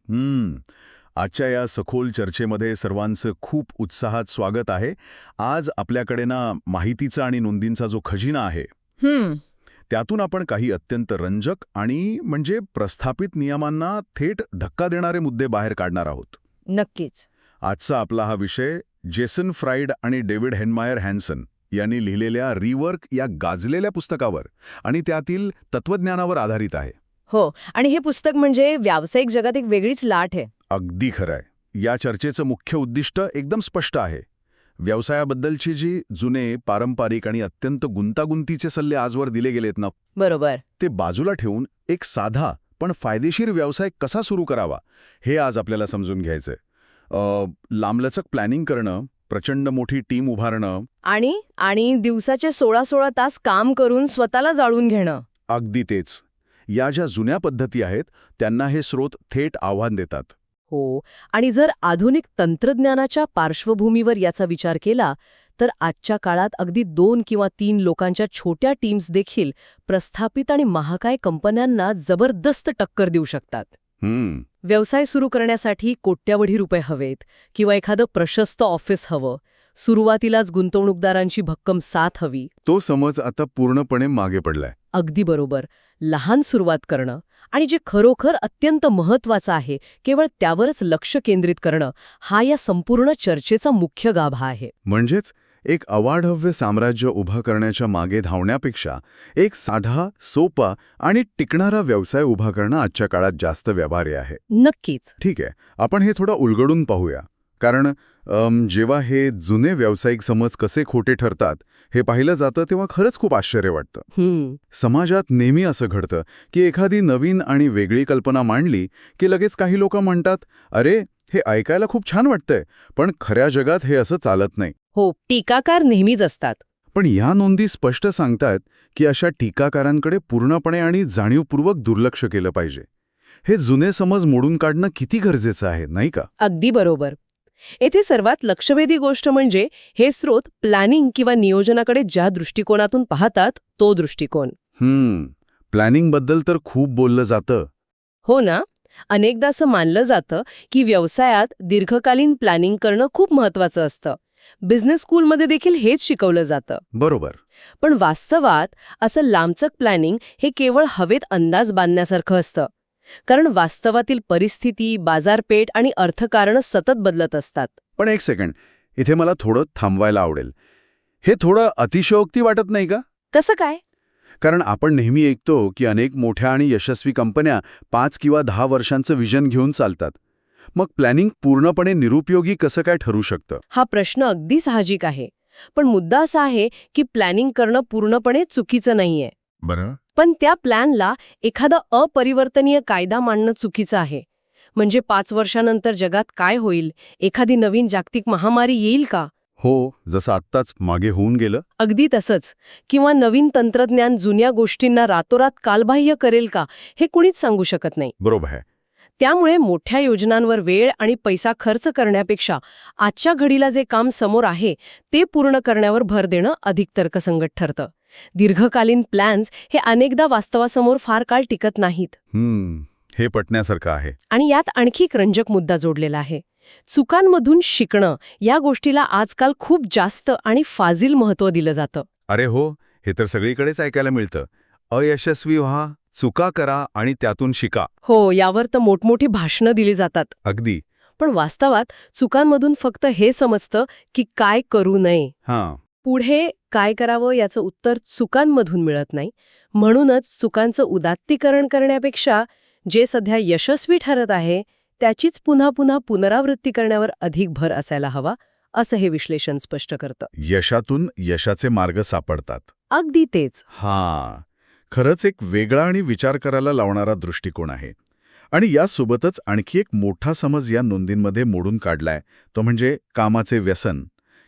आजच्या या सखोल चर्चेमध्ये सर्वांचं खूप उत्साहात स्वागत आहे. आज आपल्याकडे माहितीचा आणि नोंदींचा जो खजिना आहे त्यातून आपण काही अत्यंत रंजक आणि प्रस्थापित नियमांना थेट धक्का देणारे मुद्दे बाहेर काढणार आहोत. नक्कीच. आजचा आपला हा विषय जेसन फ्राइड आणि डेव्हिड हेनमायर हॅन्सन यांनी लिहिलेल्या रिवर्क या गाजलेल्या पुस्तकावर आणि त्यातील तत्वज्ञानावर आधारित आहे. हो, आणि हे पुस्तक म्हणजे व्यावसायिक जगात एक वेगळीच लाट आहे. अगदी खरं आहे. या चर्चेचं मुख्य उद्दिष्ट एकदम स्पष्ट आहे. व्यवसायाबद्दलची जी जुने, पारंपरिक आणि अत्यंत गुंतागुंतीचे सल्ले आजवर दिले गेलेत ना, बरोबर. ते बाजूला ठेवून एक साधा पण फायदेशीर व्यवसाय कसा सुरू करावा हे आज आपल्याला समजून घ्यायचंय. लांबलचक प्लॅनिंग करणं, प्रचंड मोठी टीम उभारणं आणि दिवसाचे 16-16 तास काम करून स्वतःला जाळून घेणं. अगदी तेच. या ज्या जुन्या पद्धती आहेत त्यांना हे स्रोत थेट आव्हान देतात. हो, आणि जर आधुनिक तंत्रज्ञानाच्या पार्श्वभूमीवर याचा विचार केला तर आजच्या काळात अगदी 2 किंवा 3 लोकांच्या छोट्या टीम्स देखील प्रस्थापित आणि महाकाय कंपन्यांना जबरदस्त टक्कर देऊ शकतात. व्यवसाय सुरू करण्यासाठी कोट्यावधी रुपये हवेत किंवा एखादं प्रशस्त ऑफिस हवं, सुरुवातीलाच गुंतवणूकदारांची भक्कम साथ हवी. तो समज आता पूर्णपणे मागे पडलाय. अगदी बरोबर. लहान सुरुवात करणं आणि जे खरोखर अत्यंत महत्वाचं आहे केवळ त्यावरच लक्ष केंद्रित करणं हा या संपूर्ण चर्चेचा मुख्य गाभा आहे. म्हणजेच एक अवाढव्य साम्राज्य उभं करण्याच्या मागे धावण्यापेक्षा एक साधा, सोपा आणि टिकणारा व्यवसाय उभा करणं आजच्या काळात जास्त व्यवहार्य आहे. नक्कीच. ठीक आहे, आपण हे थोडं उलगडून पाहूया. कारण जेव्हा हे जुने व्यावसायिक समज कसे खोटे ठरतात हे पाहिलं जातं तेव्हा खरंच खूप आश्चर्य वाटतं. समाजात नेहमी असं घडतं की एखादी नवीन आणि वेगळी कल्पना मांडली की लगेच काही लोक म्हणतात, अरे हे ऐकायला खूप छान वाटतंय, पण खऱ्या जगात हे असं चालत नाही. हो, टीकाकार नेहमीच असतात. पण या नोंदी स्पष्ट सांगतात की अशा टीकाकारांकडे पूर्णपणे आणि जाणीवपूर्वक दुर्लक्ष केलं पाहिजे. हे जुने समज मोडून काढणं किती गरजेचं आहे, नाही का? अगदी बरोबर. येथे सर्वात लक्षवेधी गोष्ट म्हणजे हे स्रोत प्लॅनिंग किंवा नियोजनाकडे ज्या दृष्टिकोनातून पाहतात तो दृष्टिकोन. प्लॅनिंगबद्दल तर खूप बोललं जातं. हो ना. अनेकदा असं मानलं जातं की व्यवसायात दीर्घकालीन प्लॅनिंग करणं खूप महत्वाचं असतं. बिझनेस स्कूलमध्ये देखील हेच शिकवलं जातं. बरोबर. पण वास्तवात असं लांबचक प्लॅनिंग हे केवळ हवेत अंदाज बांधण्यासारखं असतं. कारण वास्तवातील परिस्थिती, बाजारपेठ आणि अर्थकारणं सतत बदलत असतात. पण एक सेकंड, इथे मला थोडं थांबवायला आवडेल. हे थोडं अतिशयोक्ती वाटत नाही का? कसं काय? कारण आपण नेहमी ऐकतो की अनेक मोठ्या आणि यशस्वी कंपन्या 5 किंवा 10 वर्षांचं विजन घेऊन चालतात. मग प्लॅनिंग पूर्णपणे निरुपयोगी कसं काय ठरू शकतं? हा प्रश्न अगदी साहजिक आहे. पण मुद्दा असा आहे की प्लॅनिंग करणं पूर्णपणे चुकीचं नाहीये. बरं. पण त्या प्लॅनला एखादा अपरिवर्तनीय कायदा मांडणं चुकीचं आहे. म्हणजे 5 वर्षानंतर जगात काय होईल, एखादी नवीन जागतिक महामारी येईल का? हो, जसं आत्ताच मागे होऊन गेलं. अगदी तसंच. किंवा नवीन तंत्रज्ञान जुन्या गोष्टींना रातोरात कालबाह्य करेल का, हे कुणीच सांगू शकत नाही. बरोबर आहे. त्यामुळे मोठ्या योजनांवर वेळ आणि पैसा खर्च करण्यापेक्षा आजच्या घडीला जे काम समोर आहे ते पूर्ण करण्यावर भर देणं अधिक तर्कसंगत ठरतं. दीर्घकालीन प्लॅन्स हे अनेकदा वास्तवासमोर फार काळ टिकत नाहीत. हे पटण्यासारखं आहे. आणि यात आणखी एक रंजक मुद्दा जोडलेला आहे. चुकांमधून शिकणं या गोष्टीला आजकाल खूप जास्त आणि फाजील महत्त्व दिलं जातं. अरे हो, हे तर सगळीकडेच ऐकायला मिळतं. अयशस्वी व्हा, चुका करा आणि त्यातून शिका. हो, यावर तर मोठमोठी भाषणं दिली जातात. अगदी. पण वास्तवात चुकांमधून फक्त हे समजतं की काय करू नये. पुढे काय करावं याचं उत्तर चुकांमधून मिळत नाही. म्हणूनच चुकांचं उदात्तीकरण करण्यापेक्षा जे सध्या यशस्वी ठरत आहे त्याचीच पुन्हा पुन्हा पुनरावृत्ती करण्यावर अधिक भर असायला हवा, असं हे विश्लेषण स्पष्ट करतं. यशातून यशाचे मार्ग सापडतात. अगदी तेच. खरंच एक वेगळा आणि विचार करायला लावणारा दृष्टिकोन आहे. आणि यासोबतच आणखी एक मोठा समज या नोंदींमध्ये मोडून काढलाय, तो म्हणजे कामाचे व्यसन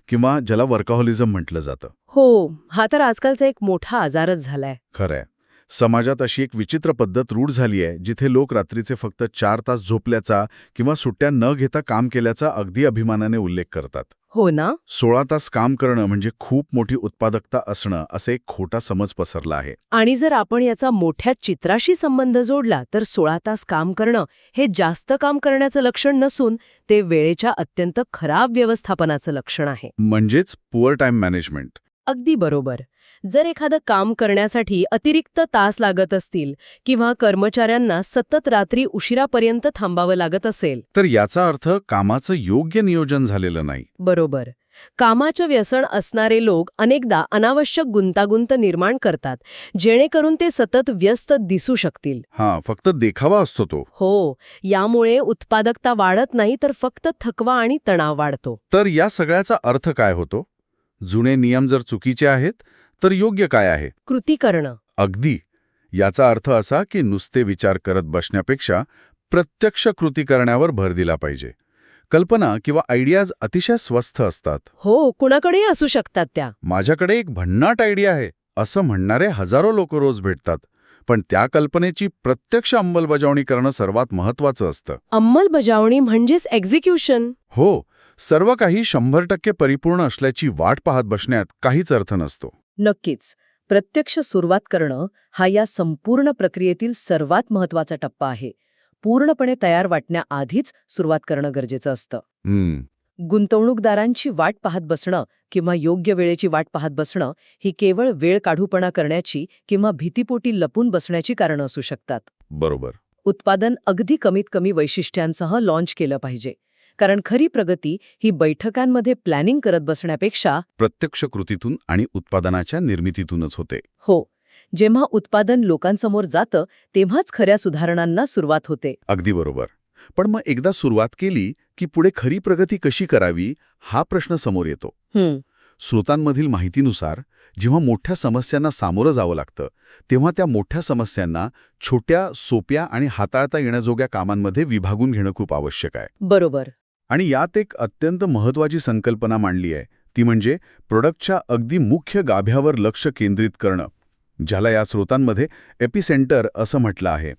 किंवा ज्याला वर्कहॉलिझम म्हटलं जातं. हो, हा तर आजकालचा एक मोठा आजारच झालाय. खरंय. समाजात अशी एक विचित्र पद्धत रूढ झाली आहे जिथे लोक रात्रीचे फक्त 4 तास झोपल्याचा किंवा सुट्ट्या न घेता काम केल्याचा अगदी अभिमानाने उल्लेख करतात. हो ना? 16 तास काम करणं म्हणजे खूप मोठी उत्पादकता असणं असा एक खोटा समज पसरला आहे. आणि जर आपण याचा मोठ्या चित्राशी संबंध जोडला तर 16 तास काम करणं हे जास्त काम करण्याचं लक्षण नसून ते वेळेच्या अत्यंत खराब व्यवस्थापनाचं लक्षण आहे. म्हणजेच पुअर टाइम मॅनेजमेंट. अगदी बरोबर. जर एखादं काम करण्यासाठी अतिरिक्त तास लागत असतील किंवा कर्मचाऱ्यांना सतत रात्री उशिरापर्यंत थांबावं लागत असेल तर याचा अर्थ कामाचं योग्य नियोजन झालेलं नाही. बरोबर. कामाचं व्यसन असणारे लोक अनेकदा अनावश्यक गुंतागुंत निर्माण करतात जेणेकरून ते सतत व्यस्त दिसू शकतील. फक्त देखावा असतो तो. हो, यामुळे उत्पादकता वाढत नाही तर फक्त थकवा आणि तणाव वाढतो. तर या सगळ्याचा अर्थ काय होतो? जुने नियम जर चुकीचे आहेत तर योग्य काय आहे? कृती करणं. अगदी. याचा अर्थ असा की नुसते विचार करत बसण्यापेक्षा प्रत्यक्ष कृती करण्यावर भर दिला पाहिजे. कल्पना किंवा आयडियाज अतिशय स्वस्थ असतात. हो, कुणाकडेही असू शकतात त्या. माझ्याकडे एक भन्नाट आयडिया आहे असं म्हणणारे हजारो लोक रोज भेटतात. पण त्या कल्पनेची प्रत्यक्ष अंमलबजावणी करणं सर्वात महत्वाचं असतं. अंमलबजावणी म्हणजेच एक्झिक्युशन. हो, सर्व काही 100% परिपूर्ण असल्याची वाट पाहत बसण्यात काहीच अर्थ नसतो. नक्कीच. प्रत्यक्ष सुरुवात करणं हा या संपूर्ण प्रक्रियेतील सर्वात महत्वाचा टप्पा आहे. पूर्णपणे तयार वाटण्याआधीच सुरुवात करणं गरजेचं असतं. गुंतवणूकदारांची वाट पाहत बसणं किंवा योग्य वेळेची वाट पाहत बसणं ही केवळ वेळ काढूपणा करण्याची किंवा भीतीपोटी लपून बसण्याची कारणं असू शकतात. बरोबर. उत्पादन अगदी कमीत कमी वैशिष्ट्यांसह लॉन्च केलं पाहिजे. कारण खरी प्रगती ही बैठकांमध्ये प्लॅनिंग करत बसण्यापेक्षा प्रत्यक्ष कृतीतून आणि उत्पादनाच्या निर्मितीतूनच होते. हो, जेव्हा उत्पादन लोकांसमोर जातं तेव्हाच खऱ्या सुधारणांना सुरुवात होते. अगदी बरोबर. पण मग एकदा सुरुवात केली की पुढे खरी प्रगती कशी करावी हा प्रश्न समोर येतो. स्रोतांमधील माहितीनुसार जेव्हा मोठ्या समस्यांना सामोरं जावं लागतं तेव्हा त्या मोठ्या समस्यांना छोट्या, सोप्या आणि हाताळता येण्याजोग्या कामांमध्ये विभागून घेणं खूप आवश्यक आहे. बरोबर. आणि यात एक अत्यंत महत्वाची संकल्पना मांडली आहे, ती म्हणजे प्रोडक्टच्या अगदी मुख्य गाभ्यावर लक्ष केंद्रित करणं, ज्याला या स्रोतांमध्ये एपिसेंटर असं म्हटलं आहे.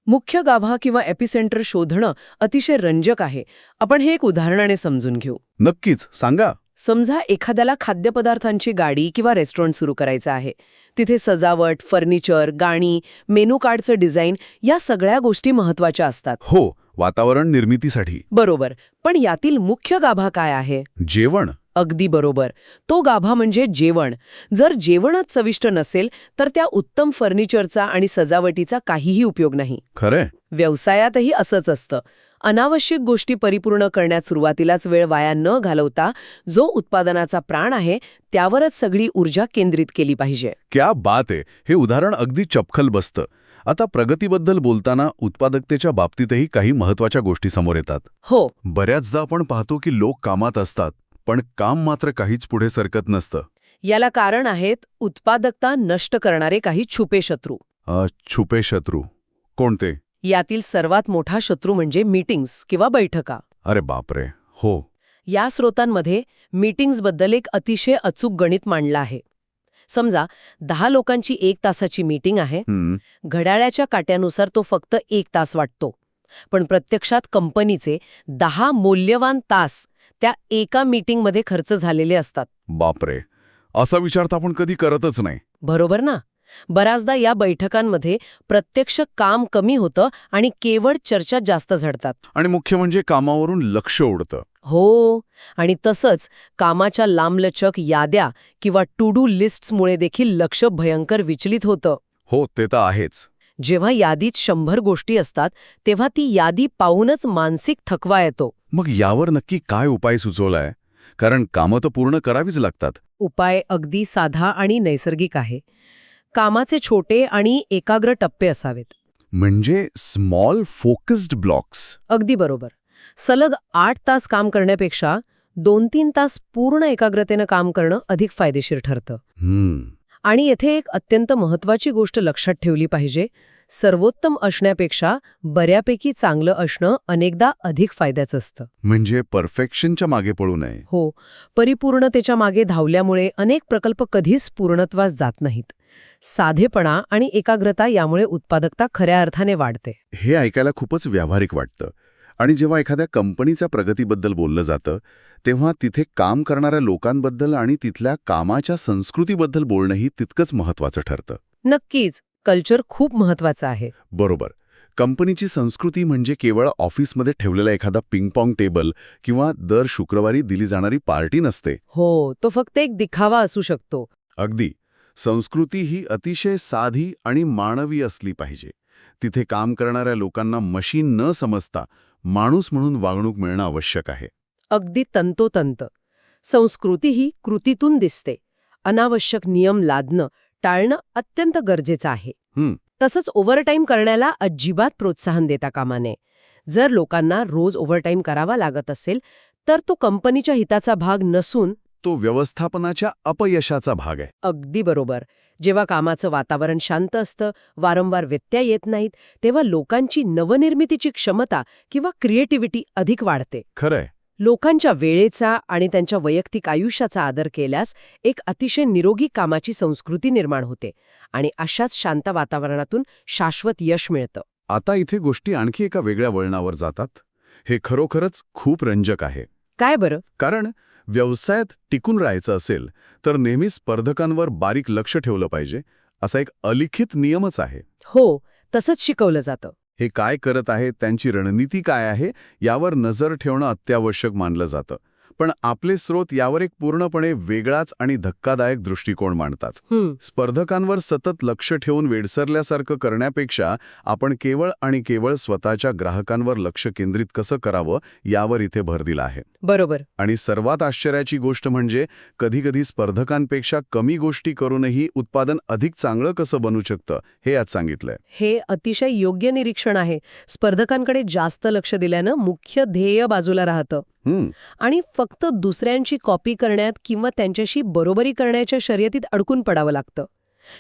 मुख्य गाभा किंवा एपिसेंटर शोधणं अतिशय रंजक आहे. आपण हे एक उदाहरणाने समजून घेऊ. नक्कीच, सांगा. समजा एखाद्याला खाद्यपदार्थांची गाडी किंवा रेस्टॉरंट सुरू करायचं आहे. तिथे सजावट, फर्निचर, गाणी, मेनू कार्डचं डिझाईन या सगळ्या गोष्टी महत्वाच्या असतात. हो, वातावरण निर्मितीसाठी. बरोबर. पण यातील मुख्य गाभा काय आहे? जेवण. अगदी बरोबर. तो गाभा म्हणजे जेवण. जर जेवणच चविष्ट नसेल तर त्या उत्तम फर्निचरचा आणि सजावटीचा काहीही उपयोग नाही. खरंय. व्यवसायातही असंच असतं. अनावश्यक गोष्टी परिपूर्ण करण्यात सुरुवातीलाच वेळ वाया न घालवता जो उत्पादनाचा प्राण आहे त्यावरच सगळी ऊर्जा केंद्रित केली पाहिजे. क्या बात आहे. हे उदाहरण अगदी चपखल बसतं. आता प्रगतीबद्दल बोलताना उत्पादकतेच्या बाबतीतही काही महत्वाच्या गोष्टी समोर येतात. हो. बऱ्याचदा आपण पाहतो की लोक कामात असतात पण काम मात्र काहीच पुढे सरकत नसतं. याला कारण आहेत उत्पादकता नष्ट करणारे काही छुपे शत्रू. छुपे शत्रू कोणते? यातील सर्वात मोठा शत्रू म्हणजे मीटिंग्स किंवा बैठका. अरे बापरे. हो. या स्रोतांमध्ये मीटिंग्सबद्दल एक अतिशय अचूक गणित मांडलं आहे. समजा 10 लोकांची 1 तासाची मीटिंग आहे. घड्याळाच्या काट्यानुसार तो फक्त 1 तास वाटतो. पण प्रत्यक्षात कंपनीचे 10 मौल्यवान तास त्या एका मीटिंगमध्ये खर्च झालेले असतात. बापरे. असा विचार तर आपण कधी करतच नाही. बरोबर ना? बऱ्याचदा या बैठकांमध्ये प्रत्यक्ष काम कमी होतं आणि केवळ चर्चा जास्त झडतात. आणि मुख्य म्हणजे कामावरून लक्ष उडतं. हो. आणि तसंच कामाच्या लांबलचक याद्या किंवा टू डू लिस्ट्समुळे देखील लक्ष भयंकर विचलित होतं. हो, ते तर आहेच. जेव्हा यादीत 100 गोष्टी असतात तेव्हा ती यादी पाहूनच मानसिक थकवा येतो. मग यावर नक्की काय उपाय सुचवलाय? कारण कामं तर पूर्ण करावीच लागतात. उपाय अगदी साधा आणि नैसर्गिक आहे. कामाचे छोटे आणि एकाग्र टप्पे असावेत. म्हणजे स्मॉल फोकस्ड ब्लॉक्स. अगदी बरोबर. सलग 8 तास काम करण्यापेक्षा 2-3 तास पूर्ण एकाग्रतेनं काम करणं अधिक फायदेशीर ठरतं. आणि येथे एक अत्यंत महत्वाची गोष्ट लक्षात ठेवली पाहिजे. सर्वोत्तम असण्यापेक्षा बऱ्यापैकी चांगलं असणं अनेकदा अधिक फायद्याचं असतं. म्हणजे परफेक्शनच्या मागे पडू नये. हो, परिपूर्णतेच्या मागे धावल्यामुळे अनेक प्रकल्प कधीच पूर्णत्वास जात नाहीत. साधेपणा आणि एकाग्रता यामुळे उत्पादकता खऱ्या अर्थाने वाढते. हे ऐकायला खूपच व्यावहारिक वाटतं. आणि जेव्हा एखाद्या कंपनीच्या प्रगतीबद्दल बोललं जातं तेव्हा तिथे काम करणाऱ्या लोकांबद्दल आणि तिथल्या कामाच्या संस्कृतीबद्दल बोलणंही तितकंच महत्वाचं ठरतं. नक्कीच, कल्चर खूप महत्वाचं आहे. बरोबर. कंपनीची संस्कृती म्हणजे केवळ ऑफिसमध्ये ठेवलेला एखादा पिंगपॉंग टेबल किंवा दर शुक्रवारी दिली जाणारी पार्टी नसते. हो, तो फक्त एक दिखावा असू शकतो. अगदी. संस्कृती ही अतिशय साधी आणि मानवी असली पाहिजे. तिथे काम करणाऱ्या लोकांना मशीन न समजता माणूस म्हणून वागणूक मिळणं आवश्यक आहे. अगदी तंतोतंत. संस्कृती ही कृतीतून दिसते. अनावश्यक नियम लादणं, टाळणं अत्यंत गरजेचं आहे. तसंच ओव्हरटाईम करण्याला अजिबात प्रोत्साहन देता कामा नये. जर लोकांना रोज ओव्हरटाईम करावा लागत असेल तर तो कंपनीच्या हिताचा भाग नसून तो व्यवस्थापनाच्या अपयशाचा भाग आहे. अगदी बरोबर. जेव्हा कामाचं वातावरण शांत असतं, वारंवार व्यत्यय येत नाहीत, तेव्हा लोकांची नवनिर्मितीची क्षमता किंवा क्रिएटिव्हिटी अधिक वाढते. खरंय. लोकांच्या वेळेचा आणि त्यांच्या वैयक्तिक आयुष्याचा आदर केल्यास एक अतिशय निरोगी कामाची संस्कृती निर्माण होते आणि अशाच शांत वातावरणातून शाश्वत यश मिळतं. आता इथे गोष्टी आणखी एका वेगळ्या वळणावर जातात. हे खरोखरच खूप रंजक आहे. काय बरं? कारण व्यवसायात टिकून राहायचं असेल तर नेहमी स्पर्धकांवर बारीक लक्ष ठेवलं पाहिजे असा एक अलिखित नियमच आहे. हो, तसंच शिकवलं जातं. हे काय करत आहेत, त्यांची रणनीती काय आहे यावर नजर ठेवणं अत्यावश्यक मानलं जातं. पण आपले स्रोत यावर एक पूर्णपणे वेगळाच आणि धक्कादायक दृष्टिकोन मांडतात. स्पर्धकांवर सतत लक्ष ठेवून वेडसरल्यासारखं करण्यापेक्षा आपण केवळ आणि केवळ स्वतःच्या ग्राहकांवर लक्ष केंद्रित कसं करावं यावर इथे भर दिला आहे. बरोबर. आणि सर्वात आश्चर्याची गोष्ट म्हणजे कधीकधी स्पर्धकांपेक्षा कमी गोष्टी करूनही उत्पादन अधिक चांगलं कसं बनू शकतं हे यात सांगितलंय. हे अतिशय योग्य निरीक्षण आहे. स्पर्धकांकडे जास्त लक्ष दिल्यानं मुख्य ध्येय बाजूला राहतं आणि फक्त दुसऱ्यांची कॉपी करण्यात किंवा त्यांच्याशी बरोबरी करण्याच्या शर्यतीत अडकून पडावं लागतं.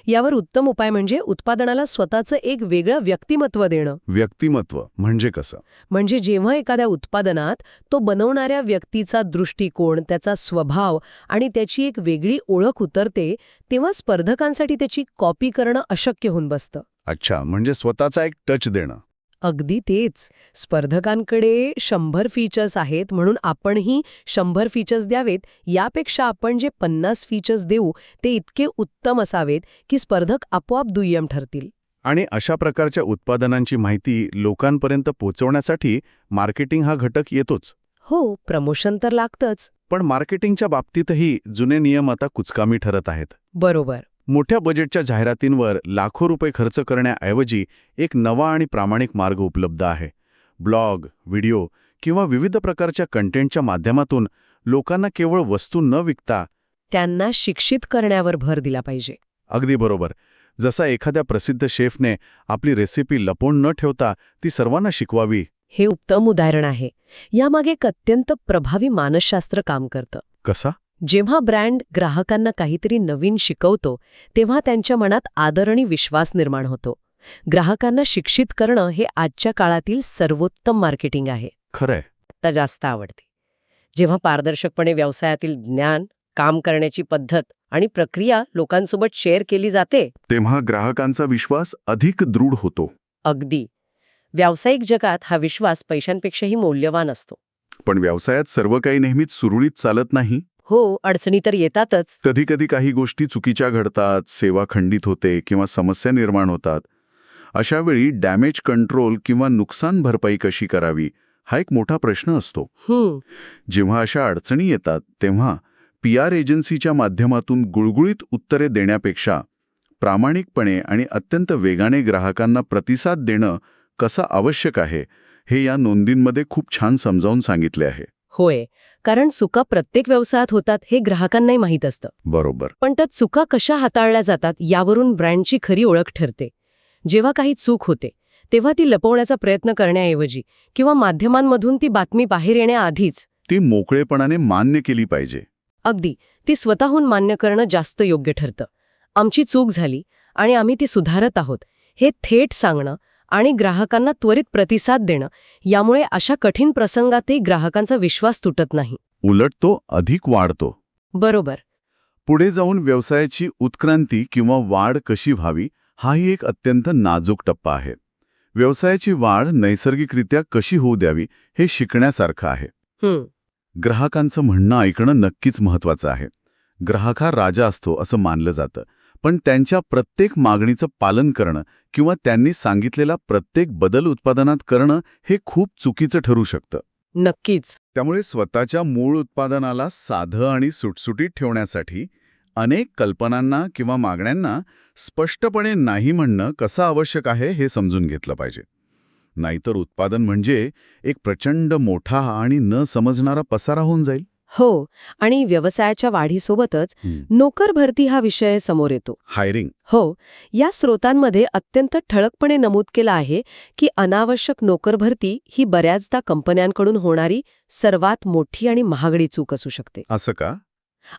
यावर उत्तम उपाय म्हणजे उत्पादनाला स्वतःचं एक वेगळं व्यक्तिमत्व देणं. व्यक्तिमत्व म्हणजे कसं? म्हणजे जेव्हा एखाद्या उत्पादनात तो बनवणाऱ्या व्यक्तीचा दृष्टिकोन, त्याचा स्वभाव आणि त्याची एक वेगळी ओळख उतरते, तेव्हा स्पर्धकांसाठी त्याची कॉपी करणं अशक्य होऊन बसतं. अच्छा, म्हणजे स्वतःचा एक टच देणं. अगदी तेच. स्पर्धकांकडे 100 फीचर्स आहेत म्हणून आपणही 100 फीचर्स द्यावेत, यापेक्षा आपण जे 50 फीचर्स देऊ ते इतके उत्तम असावेत की स्पर्धक आपोआप दुय्यम ठरतील. आणि अशा प्रकारच्या उत्पादनांची माहिती लोकांपर्यंत पोहोचवण्यासाठी मार्केटिंग हा घटक येतोच. हो, प्रमोशन तर लागतंच. पण मार्केटिंगच्या बाबतीतही जुने नियम आता कुचकामी ठरत आहेत. बरोबर. मोठ्या बजेटच्या जाहिरातींवर लाखो रुपये खर्च करण्याऐवजी एक नवा आणि प्रामाणिक मार्ग उपलब्ध आहे. ब्लॉग, व्हिडिओ किंवा विविध प्रकारच्या कंटेंटच्या माध्यमातून लोकांना केवळ वस्तू न विकता त्यांना शिक्षित करण्यावर भर दिला पाहिजे. अगदी बरोबर. जसा एखाद्या प्रसिद्ध शेफने आपली रेसिपी लपवून न ठेवता ती सर्वांना शिकवावी. हे उत्तम उदाहरण आहे. यामागे एक अत्यंत प्रभावी मानसशास्त्र काम करतं. कसा? जेव्हा ब्रँड ग्राहकांना काहीतरी नवीन शिकवतो तेव्हा त्यांच्या मनात आदर आणि विश्वास निर्माण होतो. ग्राहकांना शिक्षित करणं हे आजच्या काळातील सर्वोत्तम मार्केटिंग आहे. खरंय. आता जास्त आवडते. जेव्हा पारदर्शकपणे व्यवसायातील ज्ञान, काम करण्याची पद्धत आणि प्रक्रिया लोकांसोबत शेअर केली जाते तेव्हा ग्राहकांचा विश्वास अधिक दृढ होतो. अगदी. व्यावसायिक जगात हा विश्वास पैशांपेक्षाही मौल्यवान असतो. पण व्यवसायात सर्व काही नेहमीच सुरळीत चालत नाही. हो, अडचणी तर येतातच. कधी काही गोष्टी चुकीच्या घडतात, सेवा खंडित होते किंवा समस्या निर्माण होतात. अशा वेळी डॅमेज कंट्रोल किंवा नुकसान भरपाई कशी करावी हा एक मोठा प्रश्न असतो. जेव्हा अशा अडचणी येतात तेव्हा PR एजन्सीच्या माध्यमातून गुळगुळीत उत्तरे देण्यापेक्षा प्रामाणिकपणे आणि अत्यंत वेगाने ग्राहकांना प्रतिसाद देणं कसं आवश्यक आहे हे या नोंदींमध्ये खूप छान समजावून सांगितले आहे. होय, कारण चुका प्रत्येक व्यवसायात होतात हे ग्राहकांनाही माहीत असतं. बरोबर. पण त्या चुका कशा हाताळल्या जातात यावरून ब्रँडची खरी ओळख ठरते. जेव्हा काही चूक होते तेव्हा ती लपवण्याचा प्रयत्न करण्याऐवजी किंवा माध्यमांमधून ती बातमी बाहेर येण्याआधीच ती मोकळेपणाने मान्य केली पाहिजे. अगदी. ती स्वतःहून मान्य करणं जास्त योग्य ठरतं. आमची चूक झाली आणि आम्ही ती सुधारत आहोत हे थेट सांगणं आणि ग्राहकांना त्वरित प्रतिसाद देणं, यामुळे अशा कठीण प्रसंगातही ग्राहकांचा विश्वास तुटत नाही. उलट तो अधिक वाढतो. बरोबर. पुढे जाऊन व्यवसायाची उत्क्रांती किंवा वाढ कशी व्हावी हाही एक अत्यंत नाजूक टप्पा आहे. व्यवसायाची वाढ नैसर्गिकरित्या कशी होऊ द्यावी हे शिकण्यासारखं आहे. ग्राहकांचं म्हणणं ऐकणं नक्कीच महत्वाचं आहे. ग्राहक हा राजा असतो असं मानलं जातं, पण त्यांच्या प्रत्येक मागणीचं पालन करणं किंवा त्यांनी सांगितलेला प्रत्येक बदल उत्पादनात करणं हे खूप चुकीचं ठरू शकतं. नक्कीच. त्यामुळे स्वतःच्या मूळ उत्पादनाला साधं आणि सुटसुटीत ठेवण्यासाठी अनेक कल्पनांना किंवा मागण्यांना स्पष्टपणे नाही म्हणणं कसं आवश्यक आहे हे समजून घेतलं पाहिजे. नाहीतर उत्पादन म्हणजे एक प्रचंड मोठा आणि न समजणारा पसारा होऊन जाईल. हो, आणि व्यवसायाच्या वाढीसोबतच नोकर भरती हा विषय समोर येतो. हायरिंग. हो, या स्रोतांमध्ये अत्यंत ठळकपणे नमूद केलं आहे की अनावश्यक नोकर भरती ही बऱ्याचदा कंपन्यांकडून होणारी सर्वात मोठी आणि महागडी चूक असू शकते. असं का?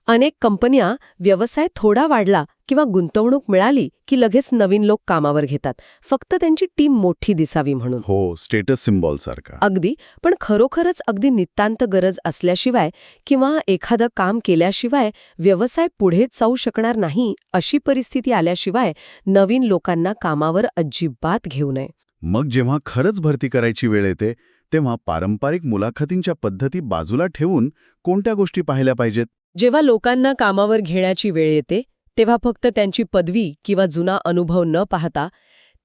अनेक कंपन्या व्यवसाय थोडा वाढला किंवा गुंतवणूक मिळाली की लगेच नवीन लोक कामावर घेतात, फक्त त्यांची टीम मोठी दिसावी म्हणून. हो, स्टेटस सिम्बॉल सारखा. अगदी. पण खरोखरच अगदी नितांत गरज असल्याशिवाय किंवा एखादं काम केल्याशिवाय व्यवसाय पुढेच जाऊ शकणार नाही अशी परिस्थिती आल्याशिवाय नवीन लोकांना कामावर अजिबात घेऊ नये. मग जेव्हा खरंच भरती करायची वेळ येते तेव्हा पारंपरिक मुलाखतींच्या पद्धती बाजूला ठेवून कोणत्या गोष्टी पाहिल्या पाहिजेत? जेव्हा लोकांना कामावर घेण्याची वेळ येते तेव्हा फक्त त्यांची पदवी किंवा जुना अनुभव न पाहता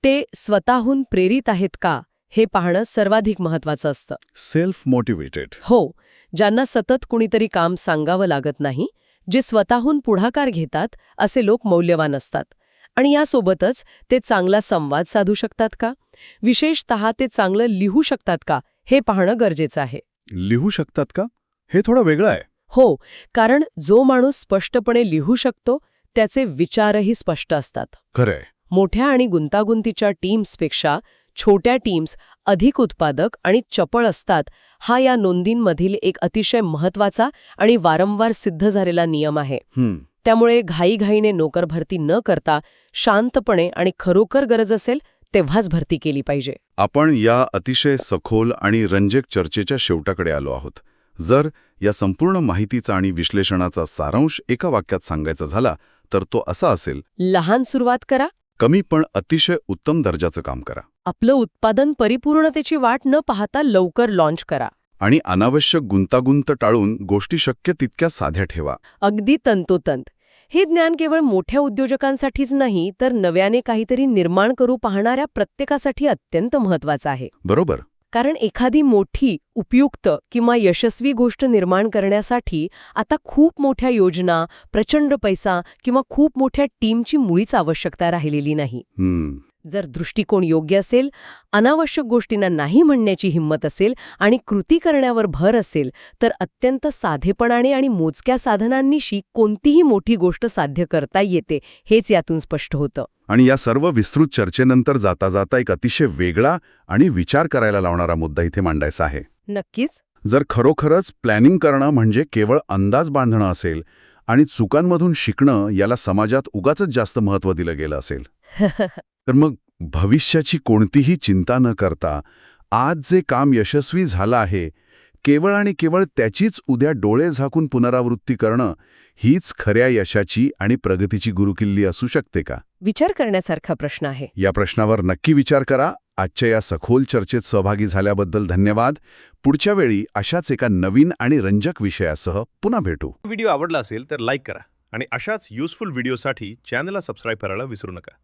ते स्वतःहून प्रेरित आहेत का हे पाहणं सर्वाधिक महत्वाचं असतं. Self motivated. हो, ज्यांना सतत कुणीतरी काम सांगावं लागत नाही, जे स्वतःहून पुढाकार घेतात असे लोक मौल्यवान असतात. आणि यासोबतच ते चांगला संवाद साधू शकतात का, विशेषतः ते चांगलं लिहू शकतात का हे पाहणं गरजेचं आहे. लिहू शकतात का? हे थोडं वेगळं आहे. हो, कारण जो माणूस स्पष्टपणे लिहू शकतो त्याचे विचारही स्पष्ट असतात. खरंय. मोठ्या आणि गुंतागुंतीच्या टीम्सपेक्षा छोट्या टीम्स अधिक उत्पादक आणि चपळ असतात, हा या नोंदींमधील एक अतिशय महत्वाचा आणि वारंवार सिद्ध झालेला नियम आहे. त्यामुळे घाईघाईने नोकर भरती न करता शांतपणे आणि खरोखर गरज असेल तेव्हाच भरती केली पाहिजे. आपण या अतिशय सखोल आणि रंजक चर्चेच्या शेवटाकडे आलो आहोत. जर या संपूर्ण माहितीचा आणि विश्लेषणाचा सारांश एका वाक्यात सांगायचा झाला तर तो असा असेल: लहान सुरुवात करा, कमी पण अतिशय उत्तम दर्जाचं काम करा, आपलं उत्पादन परिपूर्णतेची वाट न पाहता लवकर लॉन्च करा, आणि अनावश्यक गुंतागुंत टाळून गोष्टी शक्य तितक्या साध्या ठेवा. अगदी तंतोतंत. हे ज्ञान केवळ मोठ्या उद्योजकांसाठीच नाही तर नव्याने काहीतरी निर्माण करू पाहणाऱ्या प्रत्येकासाठी अत्यंत महत्वाचं आहे. बरोबर. कारण एखादी मोठी, उपयुक्त किंवा यशस्वी गोष्ट निर्माण करण्यासाठी आता खूप मोठ्या योजना, प्रचंड पैसा किंवा खूप मोठ्या टीमची मुळीच आवश्यकता राहिलेली नाही. जर दृष्टिकोन योग्य असेल, अनावश्यक गोष्टींना नाही म्हणण्याची हिंमत असेल आणि कृती करण्यावर भर असेल तर अत्यंत साधेपणाने आणि मोजक्या साधनांनिशी कोणतीही मोठी गोष्ट साध्य करता येते, हेच यातून स्पष्ट होतं. आणि या सर्व विस्तृत चर्चेनंतर जाता जाता एक अतिशय वेगळा आणि विचार करायला लावणारा मुद्दा इथे मांडायचा आहे. नक्कीच. जर खरोखरच प्लॅनिंग करणं म्हणजे केवळ अंदाज बांधणं असेल आणि चुकांमधून शिकणं याला समाजात उगाचच जास्त महत्त्व दिलं गेलं असेल तर मग भविष्याची कोणतीही चिंता न करता आज जे काम यशस्वी झालं आहे केवळ आणि केवळ त्याचीच उद्या डोळे झाकून पुनरावृत्ती करणं हीच खऱ्या यशाची आणि प्रगतीची गुरुकिल्ली असू शकते का? विचार करण्यासारखा प्रश्न आहे. या प्रश्नावर नक्की विचार करा. आजच्या या सखोल चर्चेत सहभागी झाल्याबद्दल धन्यवाद. पुढच्या वेळी अशाच एका नवीन आणि रंजक विषयासह पुन्हा भेटू. व्हिडिओ आवडला असेल तर लाईक करा आणि अशाच युजफुल व्हिडिओसाठी चॅनलला सबस्क्राईब करायला विसरू नका.